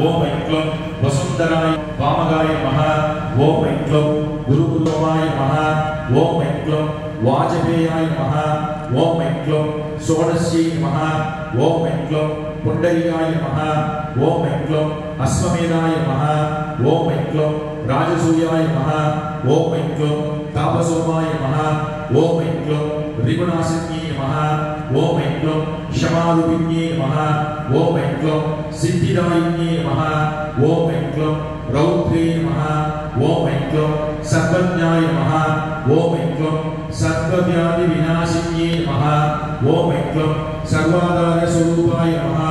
ஓம் ஐக்லம் வசுந்தராய வாமகாய நமः ஓம் ஐக்லம் குருகுலோமாய நமः ஓம் ஐக்லம் வாஜபேயாய நமः ஓம் ஐக்லம் சோடஸ்யை நமः ஓம் ஐக்லம் புண்டரீகாய நமः ஓம் ஐக்லம் அஸ்வமேதாய நமः ஓம் ஐக்லம் ராஜசூயாய நமः ஓம் ஐக்லம் தாபசோமாய நமः ஓம் ஐக்லம் ரிகுணாசின்யே நமः ஓம் ஐக்லம் ஷமாருபின்யே நமः ஓம் ஐக்லம் சித்திதாயின்யே நமः ஓம் ஐக்லம் ரௌத்ரே நமः ஓம் ஐக்லம் சர்வஜ்ஞாய நமः ஓம் ஐக்லம் சர்வவ்யாதி விநாசின்யே நமः ஓம் ஐக்லம் சர்வாதார ஸ்வரூபாய நமः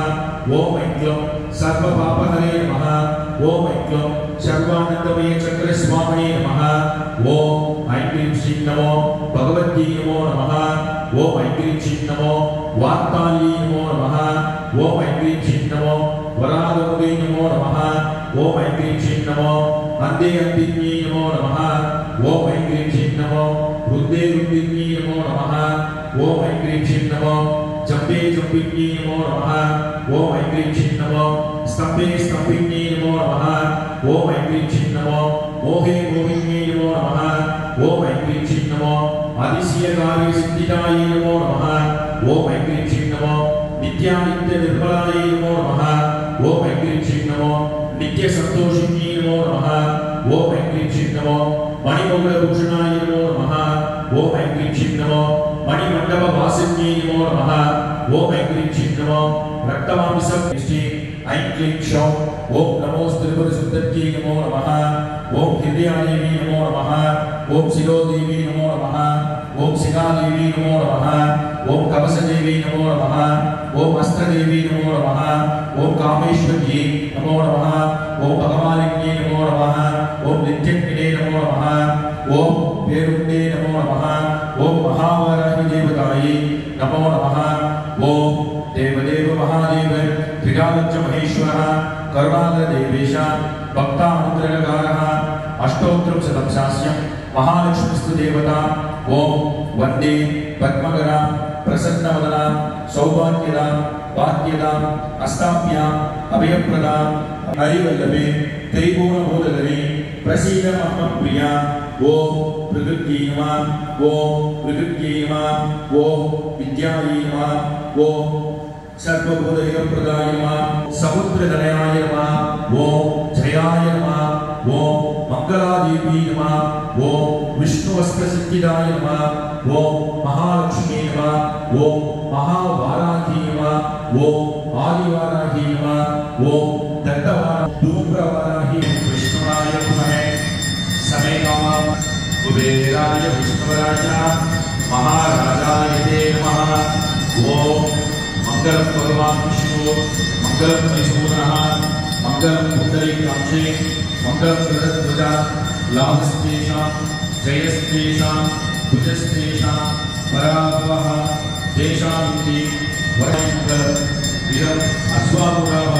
ஓம் ஐக்லம் சர்வ பாபஹரே நமः ஓம் ஐக்லம் சர்வானந்தமய சக்கர சுவாமியே நமः ஓம் ஐக்ரீம் ஸ்ரீ நமோ பகவத்யை நமோ நமः ஓம் ஐக்ரீம் ஸ்ரீ நமோ வாக்தால்யை நமோ நமः ஓம் ஐக்ரீம் ஸ்ரீ நமோ வராகமுகை நமோ நமः ஓம் ஐக்ரீம் ஸ்ரீ நமோ அந்தே அந்தின்யே நமோ நமः ஓம் ஐக்ரீம் ஸ்ரீ நமோ ருத்தே ருத்தின்யே நமோ நமः ஓம் ஐக்ரீம் ஸ்ரீ நமோ ஜம்பே ஜம்பின்யே நமோ நமः ஓம் ஐக்ரீம் ஸ்ரீ நமோ ஸ்தம்பே ஸ்தம்பின்யே நமோ நமः ஓம் ஐக்ரீம் ஸ்ரீ நமோ மோகே மோகின்யே நமோ நமः ஓம் ஐக்ரீம் ஸ்ரீ நமோ அதிசயகாரிய சித்திதாய நமோ நமः ஓம் ஐக்ரீம் ஸ்ரீ நமோ நித்யாநித்ய நிர்மலாய நமோ நமः ஓம் ஐக்ரீம் ஸ்ரீ நமோ நித்ய சந்தோஷின்யே நமோ நமः ஓம் ஐக்ரீம் ஸ்ரீ நமோ மணிமகுட பூஷணாய நமோ நமः ஓம் ஐக்ரீம் ஸ்ரீ நமோ மணிமண்டப வாசின்யே நமோ நமः ஓம் ஐக்ரீம் ஸ்ரீ நமோ ரக்தமாமிசம் ஸ்ரீ ஐக்ரீம் ஷௌ ஓம் நமோஸ்து திரிபுர சுத்தத்யே நமோ நமः ஓம் ஹிருதயாதேவி நமோ நமः ஓம் சிரோதேவி நமோ நமः ஓம் சிகாதேவி நமோ நமः ஓம் கவசதேவி நமோ நமः ஓம் அஸ்திரதேவி நமோ நமः ஓம் காமேஸ்வரியே நமோ நமः ஓம் பகவானின்யே நமோ நமः ஓம் நித்யக்னியே நமோ நமः ஓம் பேருண்டே நமோ நமः ஓம் மகாவாராகி தேவதாயே நமோ நமः ஓம் தேவதேவ மகாதேவ திரிகாலஜ மகேஸ்வரः கருணாகர தேவேஷ பக்தானுகிரககாரः அஷ்டோத்திரம் சதம் சாஸ்யம் மகாலக்ஷ்மிஸ்து தேவதா ஓம் வந்தே பத்மகரா பிரசன்னவதனா சௌபாக்யதா பாக்யதா அஸ்தாப்யா அபயப்பிரதா ஹரிவல்லபே திரிபுவனபூதகரே பிரசீத மம பிரியா ஓம் பிரகிருத்யை நமः ஓம் பிரகிருத்யை நமः ஓம் வித்யாயை நமः ஓம் சர்வபூதஹிதப்பிரதாய நமः சமுத்திரதனயாய நமः ஓம் ஜயாய நமः ஓம் மங்களாதேவி நமः ஓம் விஷ்ணுவஸ்திரசித்திதாய நமः ஓம் மகாலக்ஷ்மி நமः ஓம் மகாவாராகி நமः ஓம் ஆதிவாராகி நமः ஓம் தண்டவார தூப்ரவாராகி விஷ்ணுவாய நமः சமேகாம குபேராய விஷ்ணுவராய மகாராஜாய தே நமः ஓம் मंगलम भगवान विष्णु मंगलम मैसूरः मंगलम पुंडरीकाक्षे मंगलम गरुड़ध्वजा लाभस्तेषां जयस्तेषां भुजस्तेषां पराभवः तेषां इति वरमंगलम् इदम् अश्वारूढः